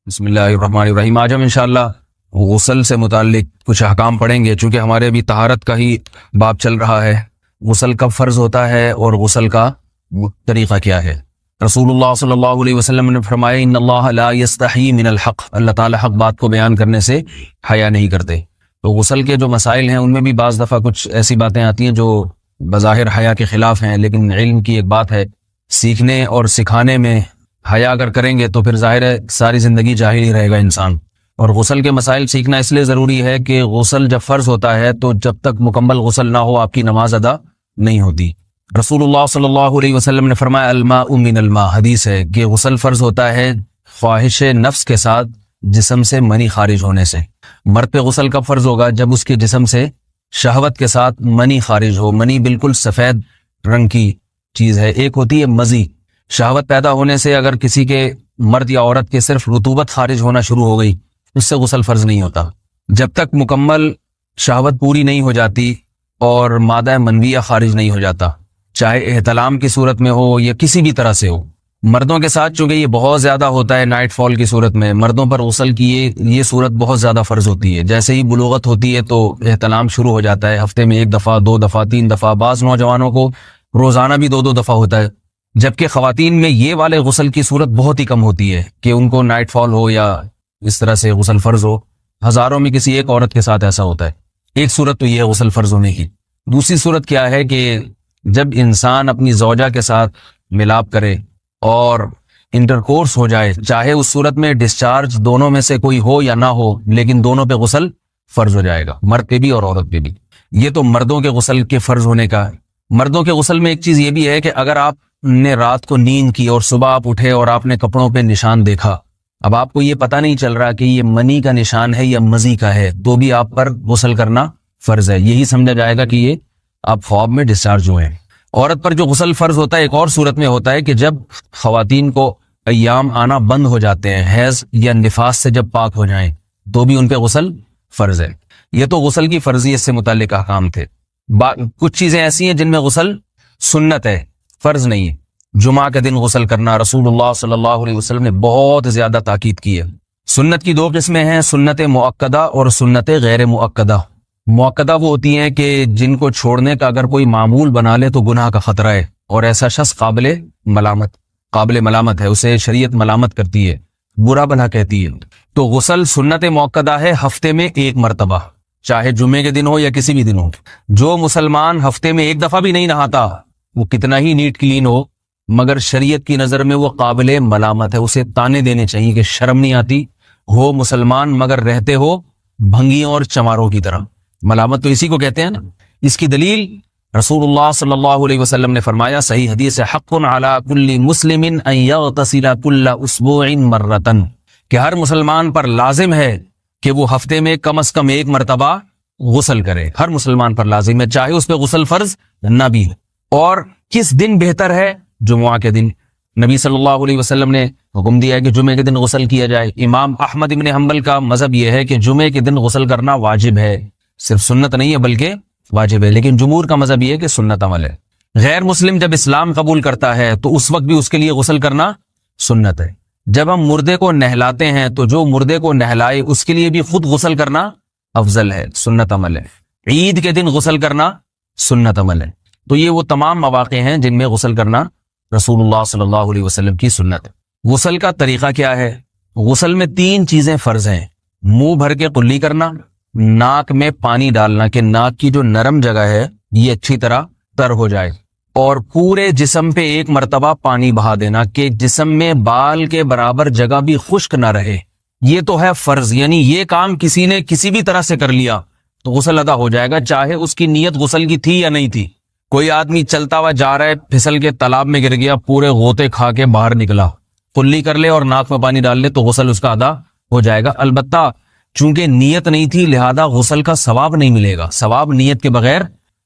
بسم اللہ الرحمن الرحیم۔ آج ہم انشاءاللہ غسل سے متعلق کچھ احکام پڑھیں گے، چونکہ ہمارے ابھی طہارت کا ہی باب چل رہا ہے۔ غسل کب فرض ہوتا ہے اور غسل کا طریقہ کیا ہے؟ رسول اللہ صلی اللہ علیہ وسلم نے فرمایا ان اللہ لا یستحی من الحق، اللہ تعالی حق بات کو بیان کرنے سے حیا نہیں کرتے۔ تو غسل کے جو مسائل ہیں ان میں بھی بعض دفعہ کچھ ایسی باتیں آتی ہیں جو بظاہر حیا کے خلاف ہیں، لیکن علم کی ایک بات ہے، سیکھنے اور سکھانے میں حیا اگر کریں گے تو پھر ظاہر ہے ساری زندگی جاہل ہی رہے گا انسان۔ اور غسل کے مسائل سیکھنا اس لیے ضروری ہے کہ غسل جب فرض ہوتا ہے تو جب تک مکمل غسل نہ ہو آپ کی نماز ادا نہیں ہوتی۔ رسول اللہ صلی اللہ علیہ وسلم نے فرمایا الماء من الماء، حدیث ہے کہ غسل فرض ہوتا ہے خواہش نفس کے ساتھ جسم سے منی خارج ہونے سے۔ مرد پہ غسل کب فرض ہوگا؟ جب اس کے جسم سے شہوت کے ساتھ منی خارج ہو۔ منی بالکل سفید رنگ کی چیز ہے، ایک ہوتی ہے مزی۔ شہوت پیدا ہونے سے اگر کسی کے مرد یا عورت کے صرف رطوبت خارج ہونا شروع ہو گئی اس سے غسل فرض نہیں ہوتا۔ جب تک مکمل شہوت پوری نہیں ہو جاتی اور مادہ منویہ خارج نہیں ہو جاتا، چاہے احتلام کی صورت میں ہو یا کسی بھی طرح سے ہو۔ مردوں کے ساتھ چونکہ یہ بہت زیادہ ہوتا ہے، نائٹ فال کی صورت میں مردوں پر غسل کی یہ صورت بہت زیادہ فرض ہوتی ہے۔ جیسے ہی بلوغت ہوتی ہے تو احتلام شروع ہو جاتا ہے، ہفتے میں 1 دفعہ 2 دفعہ 3 دفعہ، بعض نوجوانوں کو روزانہ بھی 2 دفعہ ہوتا ہے، جبکہ خواتین میں یہ والے غسل کی صورت بہت ہی کم ہوتی ہے کہ ان کو نائٹ فال ہو یا اس طرح سے غسل فرض ہو۔ ہزاروں میں کسی ایک عورت کے ساتھ ایسا ہوتا ہے۔ ایک صورت تو یہ ہے غسل فرض ہونے کی۔ دوسری صورت کیا ہے کہ جب انسان اپنی زوجہ کے ساتھ ملاپ کرے اور انٹرکورس ہو جائے، چاہے اس صورت میں ڈسچارج دونوں میں سے کوئی ہو یا نہ ہو، لیکن دونوں پہ غسل فرض ہو جائے گا، مرد پہ بھی اور عورت پہ بھی۔ یہ تو مردوں کے غسل کے فرض ہونے کا ہے۔ مردوں کے غسل میں ایک چیز یہ بھی ہے کہ اگر آپ نے رات کو نیند کی اور صبح آپ اٹھے اور آپ نے کپڑوں پہ نشان دیکھا، اب آپ کو یہ پتہ نہیں چل رہا کہ یہ منی کا نشان ہے یا مزی کا ہے، تو بھی آپ پر غسل کرنا فرض ہے۔ یہی سمجھا جائے گا کہ یہ آپ خواب میں ڈسچارج ہوئے ہیں۔ عورت پر جو غسل فرض ہوتا ہے ایک اور صورت میں ہوتا ہے کہ جب خواتین کو ایام آنا بند ہو جاتے ہیں، حیض یا نفاس سے جب پاک ہو جائیں تو بھی ان پہ غسل فرض ہے۔ یہ تو غسل کی فرضیت سے متعلق احکام تھے۔ کچھ چیزیں ایسی ہیں جن میں غسل سنت ہے، فرض نہیں ہے۔ جمعہ کے دن غسل کرنا رسول اللہ صلی اللہ علیہ وسلم نے بہت زیادہ تاکید کی ہے۔ سنت کی 2 قسمیں ہیں، سنت مؤکدہ اور سنت غیر مؤکدہ۔ مؤکدہ وہ ہوتی ہیں کہ جن کو چھوڑنے کا اگر کوئی معمول بنا لے تو گناہ کا خطرہ ہے اور ایسا شخص قابل ملامت ہے، اسے شریعت ملامت کرتی ہے، برا بھلا کہتی ہے۔ تو غسل سنت مؤکدہ ہے، ہفتے میں 1 مرتبہ، چاہے جمعے کے دن ہو یا کسی بھی دن ہو۔ جو مسلمان ہفتے میں 1 دفعہ بھی نہیں نہاتا، وہ کتنا ہی نیٹ کلین ہو، مگر شریعت کی نظر میں وہ قابل ملامت ہے، اسے تانے دینے چاہیے کہ شرم نہیں آتی ہو مسلمان مگر رہتے ہو بھنگیوں اور چماروں کی طرح۔ ملامت تو اسی کو کہتے ہیں نا۔ اس کی دلیل رسول اللہ صلی اللہ علیہ وسلم نے فرمایا، صحیح حدیث ہے، حق علی کل مسلم ان یغتسل کل اسبوع مرۃ، کہ ہر مسلمان پر لازم ہے کہ وہ ہفتے میں کم از کم 1 مرتبہ غسل کرے۔ ہر مسلمان پر لازم ہے، چاہے اس پہ غسل فرض نہ بھی ہو۔ اور کس دن بہتر ہے؟ جمعہ کے دن۔ نبی صلی اللہ علیہ وسلم نے حکم دیا ہے کہ جمعے کے دن غسل کیا جائے۔ امام احمد ابن حنبل کا مذہب یہ ہے کہ جمعے کے دن غسل کرنا واجب ہے، صرف سنت نہیں ہے بلکہ واجب ہے، لیکن جمہور کا مذہب یہ ہے کہ سنت عمل ہے۔ غیر مسلم جب اسلام قبول کرتا ہے تو اس وقت بھی اس کے لیے غسل کرنا سنت ہے۔ جب ہم مردے کو نہلاتے ہیں تو جو مردے کو نہلائے اس کے لیے بھی خود غسل کرنا افضل ہے، سنت عمل ہے۔ عید کے دن غسل کرنا سنت عمل ہے۔ تو یہ وہ تمام مواقع ہیں جن میں غسل کرنا رسول اللہ صلی اللہ علیہ وسلم کی سنت ہے۔ غسل کا طریقہ کیا ہے؟ غسل میں 3 چیزیں فرض ہیں، منہ بھر کے قلی کرنا، ناک میں پانی ڈالنا کہ ناک کی جو نرم جگہ ہے یہ اچھی طرح تر ہو جائے، اور پورے جسم پہ 1 مرتبہ پانی بہا دینا کہ جسم میں بال کے برابر جگہ بھی خشک نہ رہے۔ یہ تو ہے فرض، یعنی یہ کام کسی نے کسی بھی طرح سے کر لیا تو غسل ادا ہو جائے گا، چاہے اس کی نیت غسل کی تھی یا نہیں تھی۔ کوئی آدمی چلتا ہوا جا رہا ہے، پھسل کے تالاب میں گر گیا، پورے غوطے کھا کے باہر نکلا، قلی کر لے اور ناک میں پانی ڈال لے تو غسل اس کا ادا ہو جائے گا۔ البتہ چونکہ نیت نہیں تھی لہذا غسل کا ثواب نہیں ملے گا، ثواب نیت کے بغیر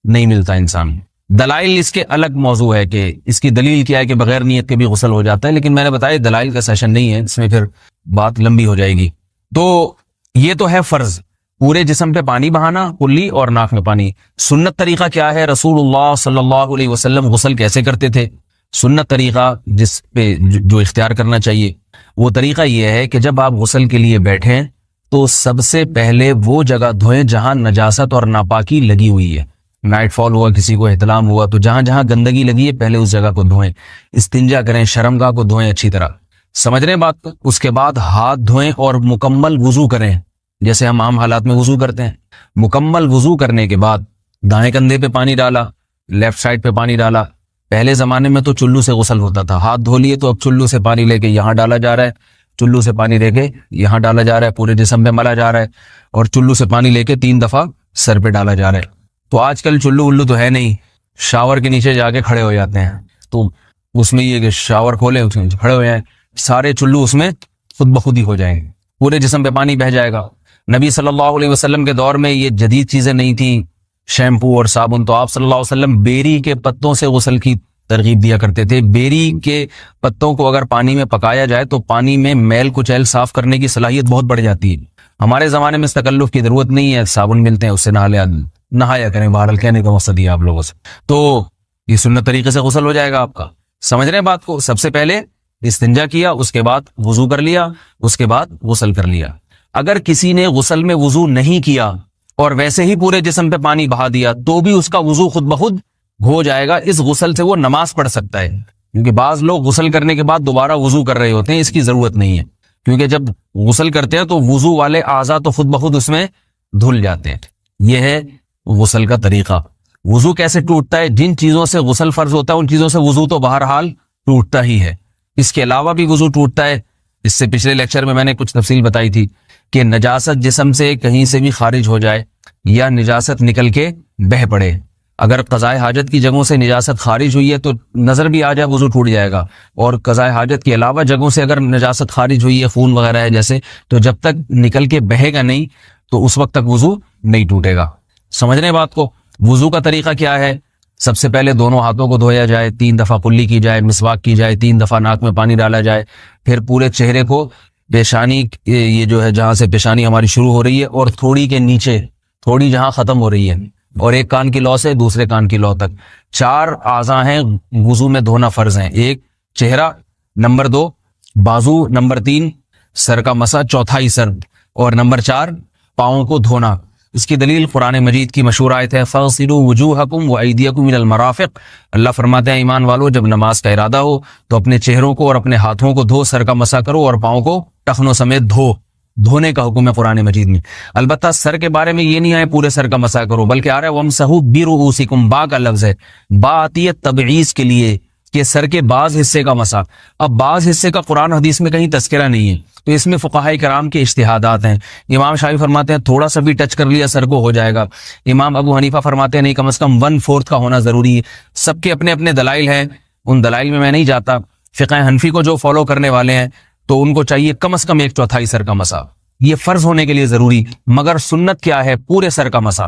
نہیں ملتا انسان۔ دلائل اس کے الگ موضوع ہے کہ اس کی دلیل کیا ہے کہ بغیر نیت کے بھی غسل ہو جاتا ہے، لیکن میں نے بتایا دلائل کا سیشن نہیں ہے، اس میں پھر بات لمبی ہو جائے گی۔ تو یہ تو ہے فرض، پورے جسم پہ پانی بہانا، کلی اور ناک میں پانی۔ سنت طریقہ کیا ہے؟ رسول اللہ صلی اللہ علیہ وسلم غسل کیسے کرتے تھے؟ سنت طریقہ جس پہ جو اختیار کرنا چاہیے وہ طریقہ یہ ہے کہ جب آپ غسل کے لیے بیٹھیں تو سب سے پہلے وہ جگہ دھوئیں جہاں نجاست اور ناپاکی لگی ہوئی ہے. نائٹ فال ہوا, کسی کو احتلام ہوا, تو جہاں جہاں گندگی لگی ہے پہلے اس جگہ کو دھوئیں. استنجا کریں, شرمگاہ کو دھوئیں اچھی طرح. سمجھ رہے ہیں بات کو؟ اس کے بعد ہاتھ دھوئیں اور مکمل وضو کریں جیسے ہم عام حالات میں وضو کرتے ہیں. مکمل وضو کرنے کے بعد دائیں کندھے پہ پانی ڈالا, لیفٹ سائڈ پہ پانی ڈالا. پہلے زمانے میں تو چلو سے غسل ہوتا تھا, ہاتھ دھو لیے تو اب چلو سے پانی لے کے یہاں ڈالا جا رہا ہے, چلو سے پانی لے کے یہاں ڈالا جا رہا ہے, پورے جسم پہ ملا جا رہا ہے, اور چلو سے پانی لے کے 3 دفعہ سر پہ ڈالا جا رہا ہے. تو آج کل چلو الو تو ہے نہیں, شاور کے نیچے جا کے کھڑے ہو جاتے ہیں. تو اس میں یہ کہ شاور کھولے اس میں کھڑے ہو جائیں, سارے چلو اس میں خود بخود ہی ہو جائیں گے, پورے جسم پہ پانی بہہ جائے گا. نبی صلی اللہ علیہ وسلم کے دور میں یہ جدید چیزیں نہیں تھیں, شیمپو اور صابن. تو آپ صلی اللہ علیہ وسلم بیری کے پتوں سے غسل کی ترغیب دیا کرتے تھے. بیری کے پتوں کو اگر پانی میں پکایا جائے تو پانی میں میل کچیل صاف کرنے کی صلاحیت بہت بڑھ جاتی ہے. ہمارے زمانے میں اس تکلف کی ضرورت نہیں ہے, صابن ملتے ہیں اس سے نہایا کریں. بہرحال کہنے کا مقصد یہ آپ لوگوں سے, تو یہ سنت طریقے سے غسل ہو جائے گا آپ کا. سمجھ رہے ہیں بات کو؟ سب سے پہلے استنجا کیا, اس کے بعد وضو کر لیا, اس کے بعد غسل کر لیا. اگر کسی نے غسل میں وضو نہیں کیا اور ویسے ہی پورے جسم پہ پانی بہا دیا تو بھی اس کا وضو خود بخود ہو جائے گا. اس غسل سے وہ نماز پڑھ سکتا ہے, کیونکہ بعض لوگ غسل کرنے کے بعد دوبارہ وضو کر رہے ہوتے ہیں. اس کی ضرورت نہیں ہے, کیونکہ جب غسل کرتے ہیں تو وضو والے اعضاء تو خود بخود اس میں دھل جاتے ہیں. یہ ہے غسل کا طریقہ. وضو کیسے ٹوٹتا ہے؟ جن چیزوں سے غسل فرض ہوتا ہے ان چیزوں سے وضو تو بہرحال ٹوٹتا ہی ہے. اس کے علاوہ بھی وضو ٹوٹتا ہے. اس سے پچھلے لیکچر میں نے کچھ تفصیل بتائی تھی کہ نجاست جسم سے کہیں سے بھی خارج ہو جائے یا نجاست نکل کے بہہ پڑے. اگر قضاء حاجت کی جگہوں سے نجاست خارج ہوئی ہے تو نظر بھی آ جائے وضو ٹوٹ جائے گا, اور قضاء حاجت کے علاوہ جگہوں سے اگر نجاست خارج ہوئی ہے, خون وغیرہ ہے جیسے, تو جب تک نکل کے بہے گا نہیں تو اس وقت تک وضو نہیں ٹوٹے گا. سمجھ رہے ہیں بات کو؟ وضو کا طریقہ کیا ہے؟ سب سے پہلے دونوں ہاتھوں کو دھویا جائے, 3 دفعہ کلی کی جائے, مسواک کی جائے, 3 دفعہ ناک میں پانی ڈالا جائے, پھر پورے چہرے کو پیشانی, یہ جو ہے جہاں سے پیشانی ہماری شروع ہو رہی ہے اور تھوڑی کے نیچے تھوڑی جہاں ختم ہو رہی ہے, اور ایک کان کی لو سے دوسرے کان کی لو تک 4 اعضاء ہیں وضو میں دھونا فرض ہیں. 1 چہرہ, نمبر 2 بازو, نمبر 3 سر کا مسا, چوتھا ہی سر, اور نمبر 4 پاؤں کو دھونا. اس کی دلیل قرآن مجید کی مشہور آیت ہے فَاغْسِلُوا وُجُوهَكُمْ وَأَيْدِيَكُمْ مِنَ الْمَرَافِقِ. اللہ فرماتے ہیں ایمان والو, جب نماز کا ارادہ ہو تو اپنے چہروں کو اور اپنے ہاتھوں کو دھو, سر کا مسا کرو اور پاؤں کو ٹخنوں سمیت دھو. دھونے کا حکم ہے قرآن مجید میں. البتہ سر کے بارے میں یہ نہیں آئے پورے سر کا مسا کرو, بلکہ آ رہا ہے وَامْسَحُوا بِرُؤُوسِكُمْ. با کا لفظ ہے, با آتی ہے تبعیض کے لیے کہ سر کے بعض حصے کا مسا. اب بعض حصے کا قرآن حدیث میں کہیں تذکرہ نہیں ہے, تو اس میں فقہاء کرام کے اجتہادات ہیں. امام شافعی فرماتے ہیں تھوڑا سا بھی ٹچ کر لیا سر کو ہو جائے گا. امام ابو حنیفہ فرماتے ہیں نہیں, کم از کم 1/4 کا ہونا ضروری ہے. سب کے اپنے اپنے دلائل ہیں, ان دلائل میں نہیں جاتا. فقہ حنفی کو جو فالو کرنے والے ہیں تو ان کو چاہیے کم از کم 1/4 سر کا مسا, یہ فرض ہونے کے لیے ضروری. مگر سنت کیا ہے؟ پورے سر کا مسا.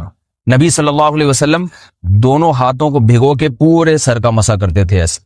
نبی صلی اللہ علیہ وسلم دونوں ہاتھوں کو بھگو کے پورے سر کا مسا کرتے تھے ایسے.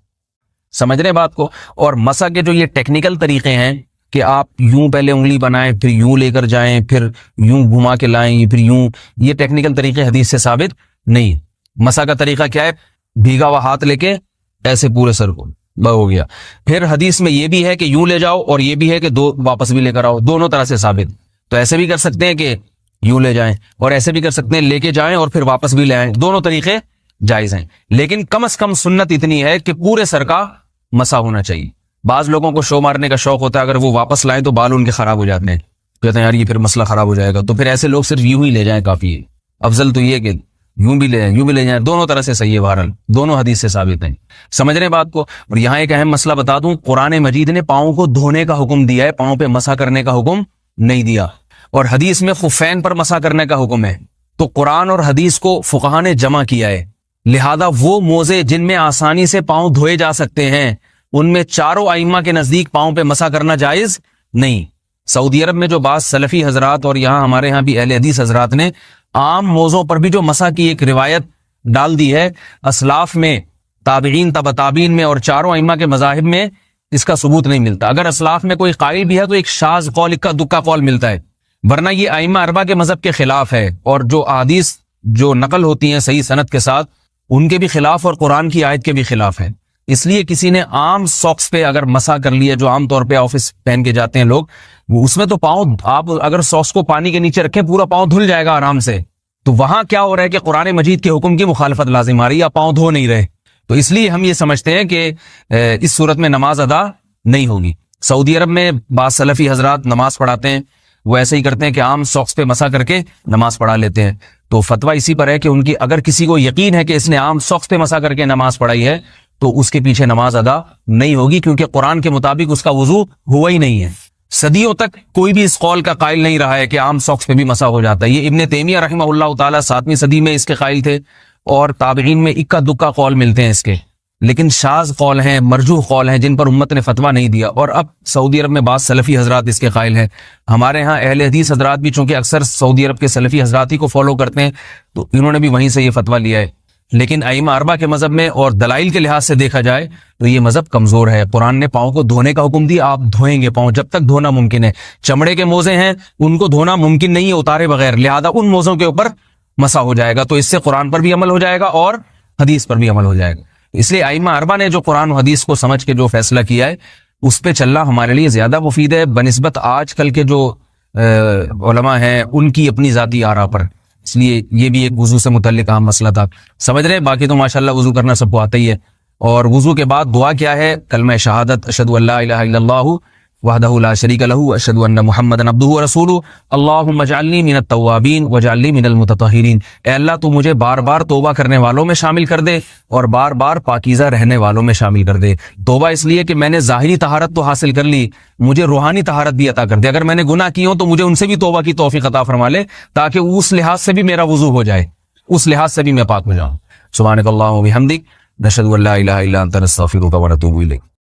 سمجھ رہے بات کو؟ اور مسا کے جو یہ ٹیکنیکل طریقے ہیں کہ آپ یوں پہلے انگلی بنائیں, پھر یوں لے کر جائیں, پھر یوں گھما کے لائیں, پھر یوں, یہ ٹیکنیکل طریقے حدیث سے ثابت نہیں. مسا کا طریقہ کیا ہے؟ بھیگا ہوا ہاتھ لے کے ایسے پورے سر کو ہو گیا. پھر حدیث میں یہ بھی ہے کہ یوں لے جاؤ اور یہ بھی ہے کہ 2 واپس بھی لے کر آؤ, دونوں طرح سے ثابت. تو ایسے بھی کر سکتے ہیں کہ یوں لے جائیں, اور ایسے بھی کر سکتے ہیں لے کے جائیں اور پھر واپس بھی لے آئیں, دونوں طریقے جائز ہیں. لیکن کم از کم سنت اتنی ہے کہ پورے سر کا مسا ہونا چاہیے. بعض لوگوں کو شو مارنے کا شوق ہوتا ہے, اگر وہ واپس لائیں تو بال ان کے خراب ہو جاتے ہیں, کہتے ہیں یار یہ پھر مسئلہ خراب ہو جائے گا, تو پھر ایسے لوگ صرف یوں ہی لے جائیں کافی ہے. افضل تو یہ کہ یوں بھی لے جائیں یوں بھی لے جائیں, دونوں طرح سے صحیح ہے. بہرحال دونوں حدیث سے ثابت ہیں. سمجھ رہے ہیں بات کو؟ اور یہاں ایک اہم مسئلہ بتا دوں, قرآن مجید نے پاؤں کو دھونے کا حکم دیا ہے, پاؤں پہ مسا کرنے کا حکم نہیں دیا. اور حدیث میں خفین پر مسا کرنے کا حکم ہے. تو قرآن اور حدیث کو فقہا نے جمع کیا ہے, لہذا وہ موزے جن میں آسانی سے پاؤں دھوئے جا سکتے ہیں ان میں چاروں ائمہ کے نزدیک پاؤں پہ مسا کرنا جائز نہیں. سعودی عرب میں جو بعض سلفی حضرات اور یہاں ہمارے ہاں بھی اہل حدیث حضرات نے عام موزوں پر بھی جو مسا کی ایک روایت ڈال دی ہے, اسلاف میں, تابعین, تبع تابعین میں اور چاروں ائمہ کے مذاہب میں اس کا ثبوت نہیں ملتا. اگر اسلاف میں کوئی قائل بھی ہے تو ایک شاذ قول, اکا دکا قول ملتا ہے, ورنہ یہ ائمہ اربعہ کے مذہب کے خلاف ہے. اور جو احادیث جو نقل ہوتی ہیں صحیح سند کے ساتھ ان کے بھی خلاف اور قرآن کی آیت کے بھی خلاف ہے. اس لیے کسی نے عام ساکس پہ اگر مسا کر لیا، جو عام طور پہ آفس پہن کے جاتے ہیں لوگ، اس میں تو پاؤں، آپ اگر ساکس کو پانی کے نیچے رکھیں پورا پاؤں دھل جائے گا آرام سے. تو وہاں کیا ہو رہا ہے کہ قرآن مجید کے حکم کی مخالفت لازم آ رہی ہے، آپ پاؤں دھو نہیں رہے. تو اس لیے ہم یہ سمجھتے ہیں کہ اس صورت میں نماز ادا نہیں ہوگی. سعودی عرب میں بعض سلفی حضرات نماز پڑھاتے ہیں، وہ ایسے ہی کرتے ہیں کہ عام ساکس پہ مسا کر کے نماز پڑھا لیتے ہیں. تو فتویٰ اسی پر ہے کہ ان کی اگر کسی کو یقین ہے کہ اس نے عام ساکس پہ مسا کر کے نماز پڑھائی ہے تو اس کے پیچھے نماز ادا نہیں ہوگی، کیونکہ قرآن کے مطابق اس کا وضو ہوا ہی نہیں ہے. صدیوں تک کوئی بھی اس قول کا قائل نہیں رہا ہے کہ عام ساکس پہ بھی مسا ہو جاتا ہے. یہ ابن تیمیہ رحمہ اللہ تعالیٰ 7ویں صدی میں اس کے قائل تھے، اور تابعین میں اکا دکا قول ملتے ہیں اس کے، لیکن شاذ قول ہیں، مرجوح قول ہیں جن پر امت نے فتویٰ نہیں دیا. اور اب سعودی عرب میں بعض سلفی حضرات اس کے قائل ہیں. ہمارے ہاں اہل حدیث حضرات بھی چونکہ اکثر سعودی عرب کے سلفی حضرات ہی کو فالو کرتے ہیں، تو انہوں نے بھی وہیں سے یہ فتویٰ لیا ہے. لیکن ائمہ اربعہ کے مذہب میں اور دلائل کے لحاظ سے دیکھا جائے تو یہ مذہب کمزور ہے. قرآن نے پاؤں کو دھونے کا حکم دیا، آپ دھوئیں گے پاؤں جب تک دھونا ممکن ہے. چمڑے کے موزے ہیں ان کو دھونا ممکن نہیں ہے اتارے بغیر، لہذا ان موزوں کے اوپر مسا ہو جائے گا. تو اس سے قرآن پر بھی عمل ہو جائے گا اور حدیث پر بھی عمل ہو جائے گا. اس لیے ائمہ اربعہ نے جو قرآن و حدیث کو سمجھ کے جو فیصلہ کیا ہے اس پہ چلنا ہمارے لیے زیادہ مفید ہے بنسبت آج کل کے جو علماء ہیں ان کی اپنی ذاتی آراء پر. اس لیے یہ بھی ایک وضو سے متعلق اہم مسئلہ تھا. سمجھ رہے ہیں؟ باقی تو ماشاءاللہ وضو کرنا سب کو آتا ہی ہے. اور وضو کے بعد دعا کیا ہے؟ کلمہ شہادت، اشہد ان لا الہ الا اللہ وحدہ لا شریک لہ اشہد ان محمدا عبدہ ورسولہ اللہم اجعلنی من التوابین واجعلنی من المتطہرین. اے اللہ تو مجھے بار بار توبہ کرنے والوں میں شامل کر دے اور بار بار پاکیزہ رہنے والوں میں شامل کر دے. توبہ اس لیے کہ میں نے ظاہری طہارت تو حاصل کر لی، مجھے روحانی طہارت بھی عطا کر دے. اگر میں نے گناہ کی ہوں تو مجھے ان سے بھی توبہ کی توفیق عطا فرما لے، تاکہ اس لحاظ سے بھی میرا وضو ہو جائے، اس لحاظ سے بھی میں پاک ہو جاؤں. سبحانک اللہم و بحمدک، نشہد ان لا الہ الا انت، نستغفرک و نتوب الیک.